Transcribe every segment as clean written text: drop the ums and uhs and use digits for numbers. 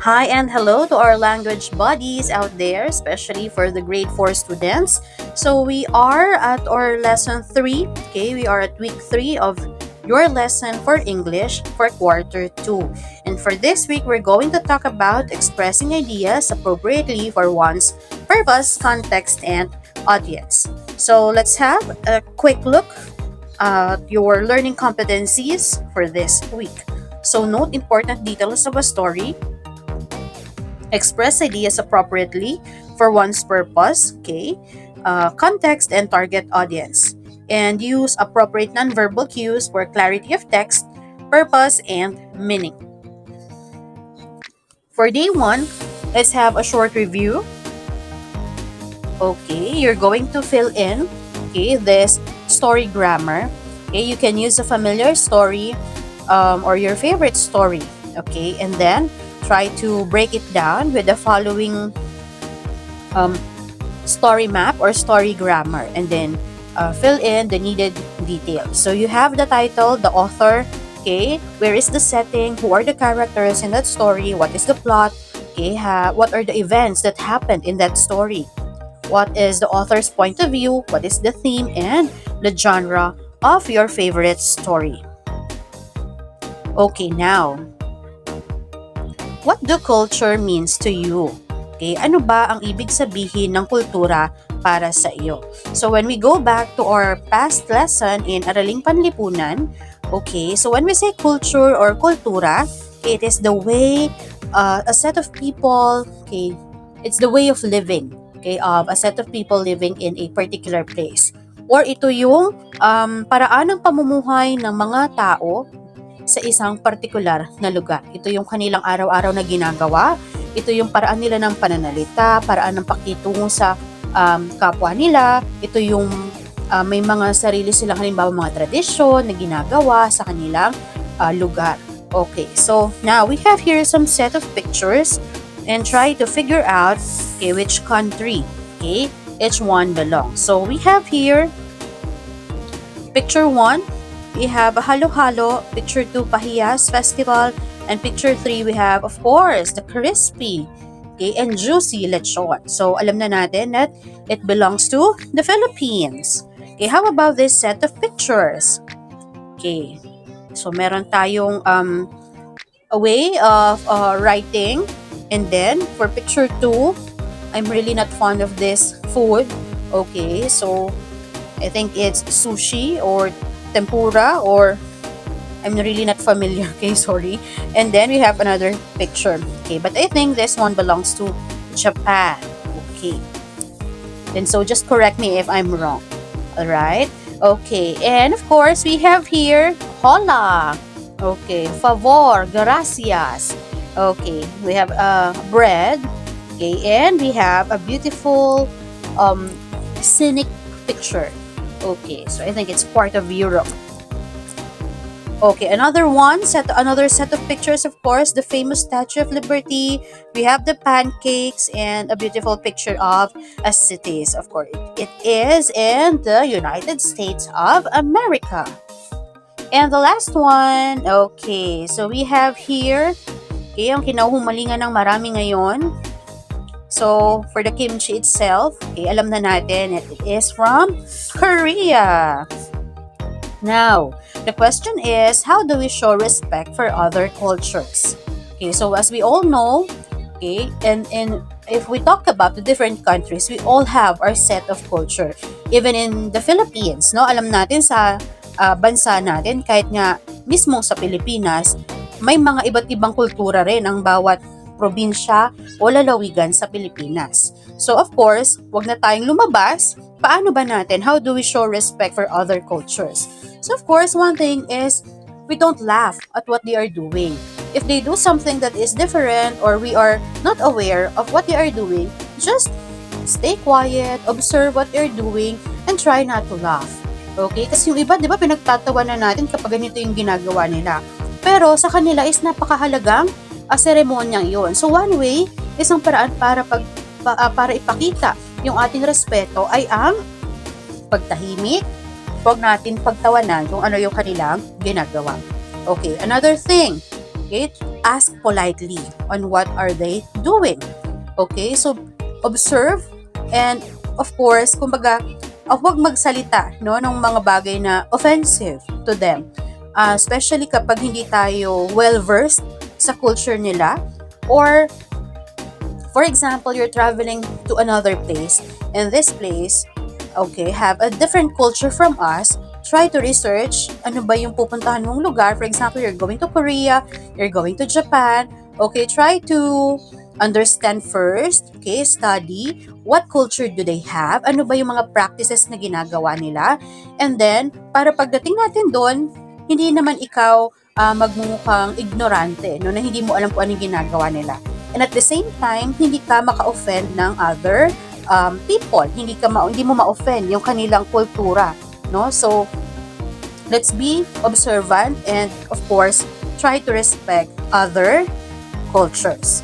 Hi and hello to our language buddies out there, especially for the grade 4 students. So we are at our lesson 3. Okay, we are at week 3 of your lesson for English for quarter 2. And for this week, we're going to talk about expressing ideas appropriately for one's purpose, context, and audience. So let's have a quick look at your learning competencies for this week. So note important details of a story, express ideas appropriately for one's purpose, okay, context and target audience, and use appropriate nonverbal cues for clarity of text, purpose, and meaning. For day 1, let's have a short review. Okay, you're going to fill in, okay, this story grammar. Okay, you can use a familiar story or your favorite story. Okay, and then try to break it down with the following um, story map or story grammar, and then fill in the needed details. So you have the title, the author, okay, where is the setting, who are the characters in that story, what is the plot, okay, what are the events that happened in that story, what is the author's point of view, what is the theme, and the genre of your favorite story. Okay, now, what do culture means to you? Okay, ano ba ang ibig sabihin ng kultura para sa iyo? So when we go back to our past lesson in Araling Panlipunan, okay, so when we say culture or kultura, it is the way a set of people, okay, it's the way of living, okay, of a set of people living in a particular place. Or ito yung paraan ng pamumuhay ng mga tao sa isang partikular na lugar. Ito yung kanilang araw-araw na ginagawa. Ito yung paraan nila ng pananalita, paraan ng pakitungo sa kapwa nila. Ito yung may mga sarili silang halimbawa mga tradisyon na ginagawa sa kanilang lugar. Okay, so now we have here some set of pictures and try to figure out, okay, which country, okay, each one belongs. So we have here picture 1, we have a halo-halo, picture 2, Pahiyas Festival, and picture 3, we have, of course, the crispy, okay, and juicy lechon. So, alam na natin that it belongs to the Philippines. Okay, how about this set of pictures? Okay, so meron tayong a way of writing, and then, for picture 2, I'm really not fond of this food. Okay, so, I think it's sushi or tempura, or I'm really not familiar, okay, sorry. And then we have another picture, okay, but I think this one belongs to Japan, okay. Then so just correct me if I'm wrong, alright, okay. And of course we have here hola, okay, favor, gracias, okay. We have bread, okay, and we have a beautiful scenic picture. Okay, so I think it's part of Europe. Okay, another set of pictures, of course, the famous Statue of Liberty. We have the pancakes and a beautiful picture of a city. Of course, it is in the United States of America. And the last one, okay, so we have here, okay, ang kinahumalingan ng marami ngayon. So, for the kimchi itself, okay, alam na natin it is from Korea. Now, the question is, how do we show respect for other cultures? Okay, so as we all know, okay, and if we talk about the different countries, we all have our set of culture. Even in the Philippines, no, alam natin sa bansa natin, kahit nga mismo sa Pilipinas, may mga iba't ibang kultura rin ang bawat probinsya o lalawigan sa Pilipinas. So of course, wag na tayong lumabas. Paano ba natin? How do we show respect for other cultures? So of course, one thing is we don't laugh at what they are doing. If they do something that is different or we are not aware of what they are doing, just stay quiet, observe what they're doing, and try not to laugh. Okay? Kasi yung iba, di ba, pinagtatawa na natin kapag ganito yung ginagawa nila. Pero sa kanila is napakahalagang seremonyang yon. So one way, isang paraan para ipakita yung ating respeto ay ang pagtahimik. Huwag natin pagtawanan kung ano yung kanilang ginagawa. Okay, another thing. Okay, ask politely on what are they doing. Okay, so observe and of course, kumbaga, huwag magsalita no ng mga bagay na offensive to them. Especially kapag hindi tayo well versed sa culture nila, or for example, you're traveling to another place, and this place, okay, have a different culture from us. Try to research ano ba yung pupuntahan mong lugar. For example, you're going to Korea, you're going to Japan. Okay, try to understand first, okay, study what culture do they have, ano ba yung mga practices na ginagawa nila, and then, para pagdating natin doon, hindi naman ikaw magmumukhang ignorante, no, na hindi mo alam kung anong ginagawa nila. And at the same time, hindi ka maka-offend ng other people. Hindi mo ma-offend yung kanilang kultura, no? So, let's be observant and of course, try to respect other cultures.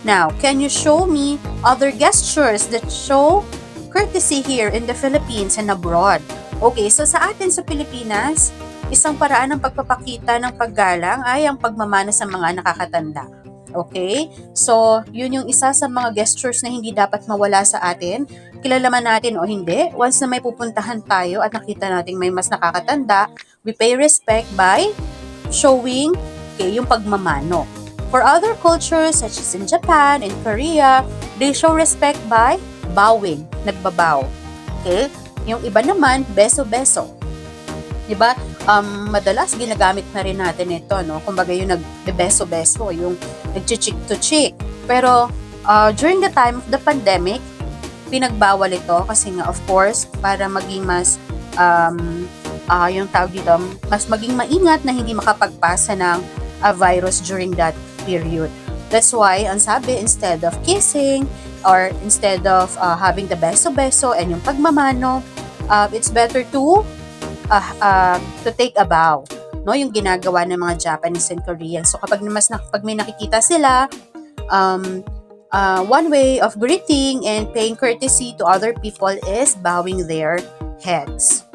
Now, can you show me other gestures that show courtesy here in the Philippines and abroad? Okay, so sa atin sa Pilipinas, isang paraan ng pagpapakita ng paggalang ay ang pagmamana sa mga nakakatanda. Okay? So, yun yung isa sa mga gestures na hindi dapat mawala sa atin. Kilala man natin o hindi, once na may pupuntahan tayo at nakita natin may mas nakakatanda, we pay respect by showing, okay, yung pagmamano. For other cultures, such as in Japan and Korea, they show respect by bowing, nagbabow. Okay? Yung iba naman, beso-beso. Diba? Madalas ginagamit na rin natin ito, no? Kumbaga yung nagbebeso-beso, yung nagchichik to chick. Pero during the time of the pandemic, pinagbawal ito kasi nga of course para maging mas yung tawag dito, mas maging maingat na hindi makapagpasa ng virus during that period. That's why ang sabi, instead of kissing or instead of having the beso-beso and yung pagmamano, it's better to take a bow, no, yung ginagawa ng mga Japanese and Koreans. So kapag may nakikita sila, one way of greeting and paying courtesy to other people is bowing their heads.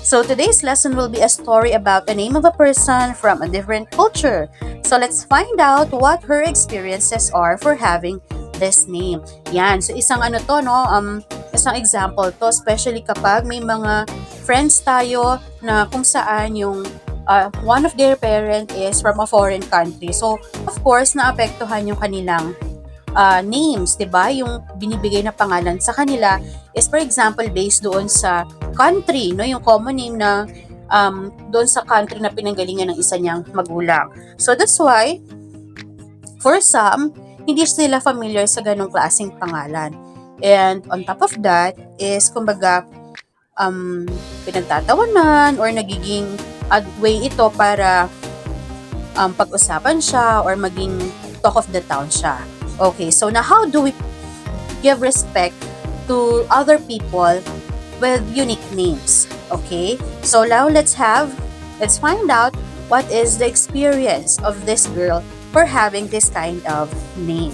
So today's lesson will be a story about the name of a person from a different culture. So let's find out what her experiences are for having this name. Yan. So isang isang example to, especially kapag may mga friends tayo na kung saan yung one of their parent is from a foreign country. So of course, naapektuhan yung kanilang names, 'di ba? Yung binibigay na pangalan sa kanila is for example based doon sa country, no, yung common name na doon sa country na pinanggalingan ng isa niyang magulang. So that's why for some, hindi sila familiar sa ganong klaseng pangalan. And on top of that is kumbaga pinagtatawanan or nagiging way ito para pag-usapan siya or maging talk of the town siya. Okay, so now how do we give respect to other people with unique names? Okay, so now let's find out what is the experience of this girl for having this kind of name.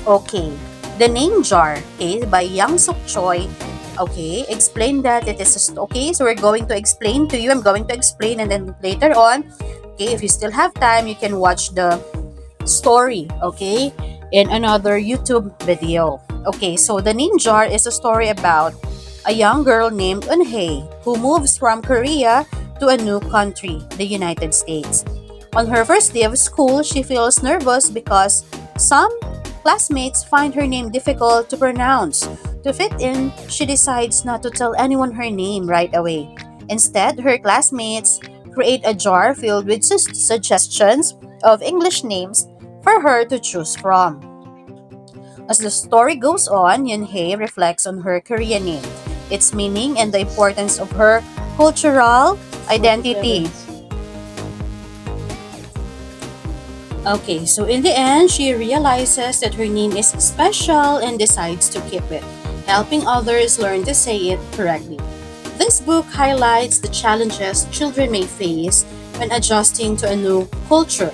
Okay, the name jar, okay, by Yang Suk Choi. Okay, explain that it is okay. So we're going to explain to you. I'm going to explain, and then later on, okay, if you still have time, you can watch the story, okay, in another YouTube video. Okay, so the name jar is a story about a young girl named Eunhae who moves from Korea to a new country, the United States. On her first day of school, she feels nervous because some classmates find her name difficult to pronounce. To fit in, she decides not to tell anyone her name right away. Instead, her classmates create a jar filled with suggestions of English names for her to choose from. As the story goes on, Eunhae reflects on her Korean name, its meaning, and the importance of her cultural identity. Okay, so in the end, she realizes that her name is special and decides to keep it, helping others learn to say it correctly. This book highlights the challenges children may face when adjusting to a new culture,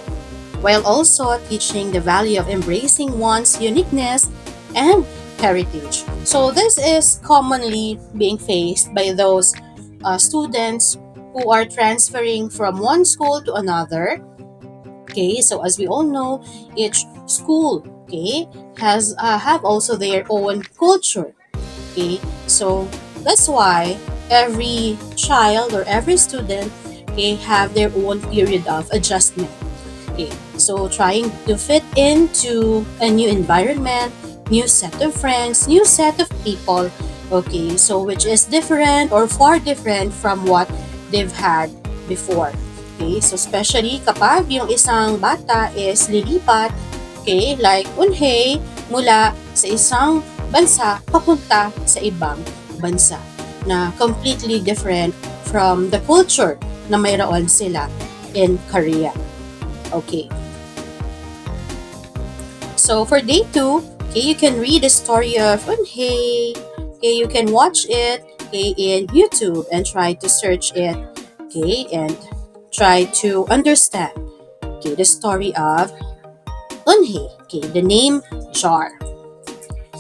while also teaching the value of embracing one's uniqueness and heritage. So this is commonly being faced by those students who are transferring from one school to another. Okay, so as we all know, each school, okay, has have also their own culture. Okay, so that's why every child or every student, okay, have their own period of adjustment. Okay, so trying to fit into a new environment, new set of friends, new set of people, okay, so which is different or far different from what they've had before. Okay, so especially kapag yung isang bata is lilipat, okay, like unhay, mula sa isang bansa papunta sa ibang bansa na completely different from the culture na mayroon sila in Korea. Okay. So for day 2, okay, you can read the story of Unhei. Okay, you can watch it, okay, in YouTube and try to search it, okay, and try to understand, okay, the story of Unhei. Okay, the name jar.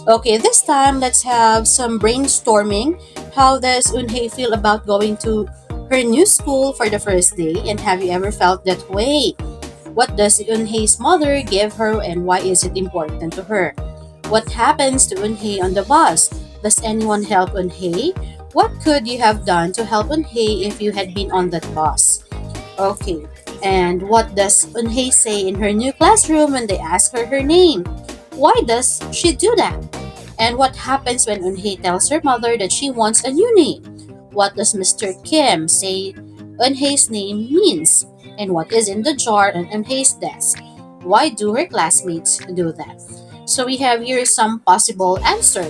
Okay, this time let's have some brainstorming. How does Unhei feel about going to her new school for the first day? And have you ever felt that way? What does Eunhye's mother give her and why is it important to her? What happens to Eunhye on the bus? Does anyone help Eunhye? What could you have done to help Eunhye if you had been on that bus? Okay, and what does Eunhye say in her new classroom when they ask her her name? Why does she do that? And what happens when Eunhye tells her mother that she wants a new name? What does Mr. Kim say Eunhye's name means? And what is in the jar on Eunhye's desk? Why do her classmates do that? So we have here some possible answer.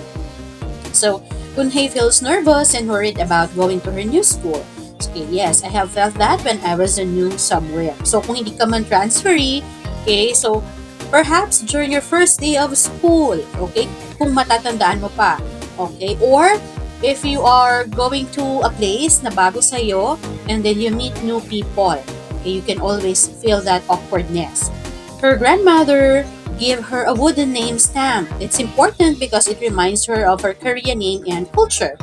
So, Eunhye feels nervous and worried about going to her new school. Okay, yes, I have felt that when I was new somewhere. So, kung hindi ka man transferee, okay, so perhaps during your first day of school, okay, kung matatandaan mo pa, okay, or if you are going to a place na bago sa'yo and then you meet new people, okay, you can always feel that awkwardness. Her grandmother gave her a wooden name stamp. It's important because it reminds her of her Korean name and culture.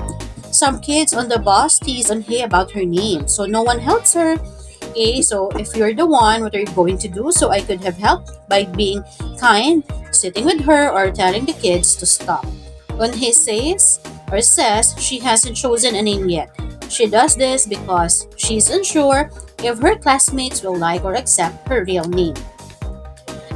Some kids on the bus tease Eunhye about her name, so no one helps her. Okay, so if you're the one, what are you going to do? So I could have helped by being kind, sitting with her, or telling the kids to stop. Eunhye says she hasn't chosen a name yet. She does this because she's unsure if her classmates will like or accept her real name.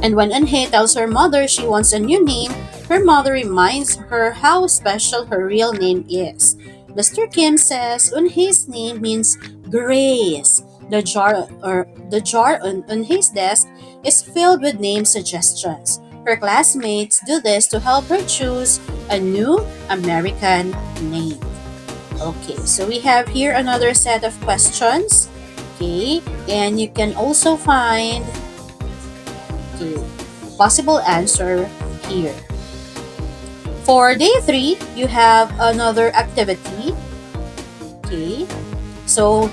And when Eunhye tells her mother she wants a new name, her mother reminds her how special her real name is. Mr. Kim says Eunhye's name means grace. The jar on Eunhye's desk is filled with name suggestions. Her classmates do this to help her choose a new American name. Okay, so we have here another set of questions. Okay, and you can also find the possible answer here. For day 3, you have another activity. Okay, so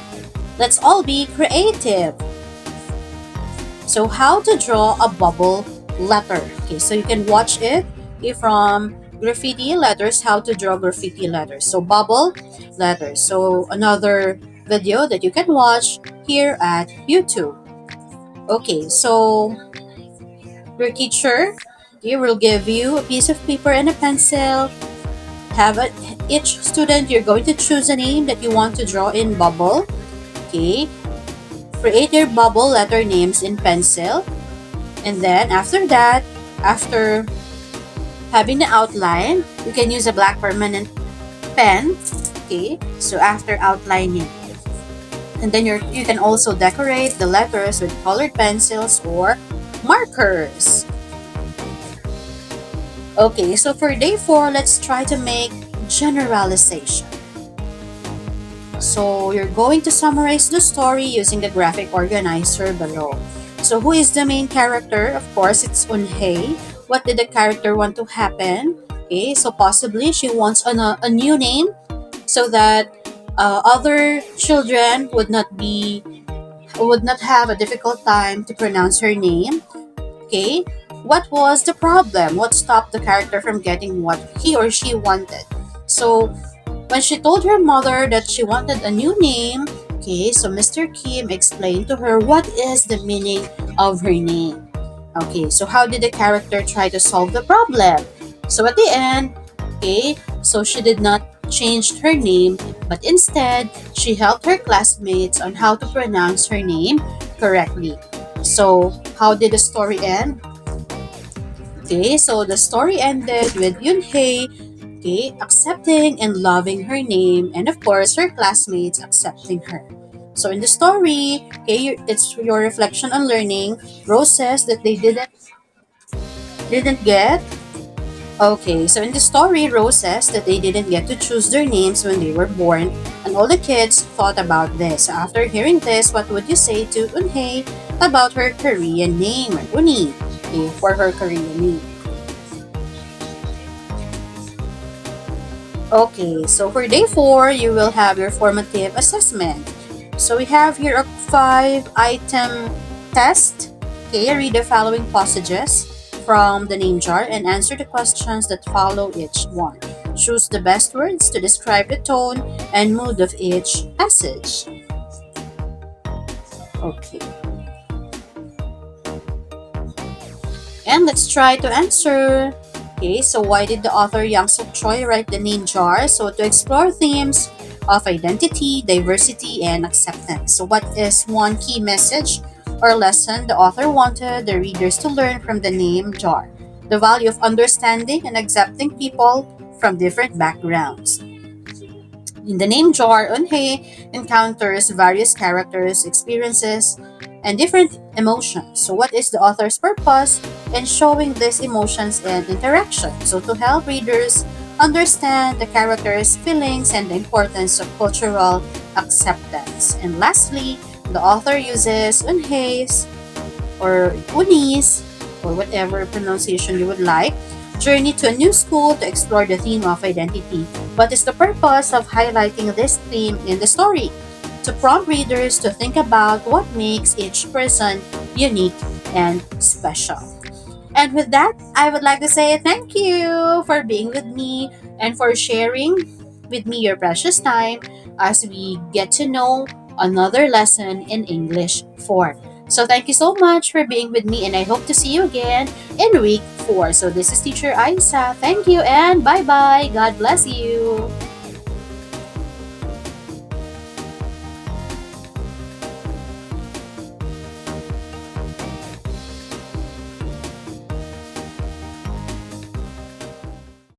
let's all be creative. So how to draw a bubble letter. Okay, so you can watch it from graffiti letters, how to draw graffiti letters. So bubble letters. So another video that you can watch here at YouTube. Okay, so your teacher, okay, will give you a piece of paper and a pencil. Each student, you're going to choose a name that you want to draw in bubble. Okay, create your bubble letter names in pencil. And then after that, after having the outline, you can use a black permanent pen. Okay, so after outlining, and then you can also decorate the letters with colored pencils or markers. Okay, so for day 4, let's try to make generalization. So you're going to summarize the story using the graphic organizer below. So who is the main character? Of course, it's Eunhye. What did the character want to happen? Okay, so possibly she wants a new name so that other children would not have a difficult time to pronounce her name. Okay, what was the problem? What stopped the character from getting what he or she wanted? So when she told her mother that she wanted a new name, Okay, so Mr. Kim explained to her what is the meaning of her name. Okay, so how did the character try to solve the problem? So at the end, okay, so she did not change her name, but instead, she helped her classmates on how to pronounce her name correctly. So, how did the story end? Okay, so the story ended with Yunhei, okay, accepting and loving her name, and of course, her classmates accepting her. So in the story, okay, it's your reflection on learning. Rose says that they didn't get. Okay, so in the story, Rose says that they didn't get to choose their names when they were born, and all the kids thought about this. So after hearing this, what would you say to Unhei about her Korean name, or Uni, okay, for her Korean name? Okay, so for day 4, you will have your formative assessment. So we have here a 5-item test. Okay, read the following passages from the name jar and answer the questions that follow each one. Choose the best words to describe the tone and mood of each passage. Okay, and let's try to answer. Okay, so why did the author Yang Suk Choi write the name jar? So to explore themes of identity, diversity, and acceptance. So what is one key message or lesson the author wanted the readers to learn from the name jar? The value of understanding and accepting people from different backgrounds. In the name jar, Eunhye encounters various characters, experiences, and different emotions. So, what is the author's purpose in showing these emotions and interaction? So, to help readers understand the characters' feelings and the importance of cultural acceptance. And lastly, the author uses Eunhye's or Unis, or whatever pronunciation you would like, journey to a new school to explore the theme of identity. What is the purpose of highlighting this theme in the story? To prompt readers to think about what makes each person unique and special. And with that, I would like to say thank you for being with me and for sharing with me your precious time as we get to know another lesson in English 4. So thank you so much for being with me and I hope to see you again in week 4. So this is Teacher Aisa. Thank you and bye-bye. God bless you.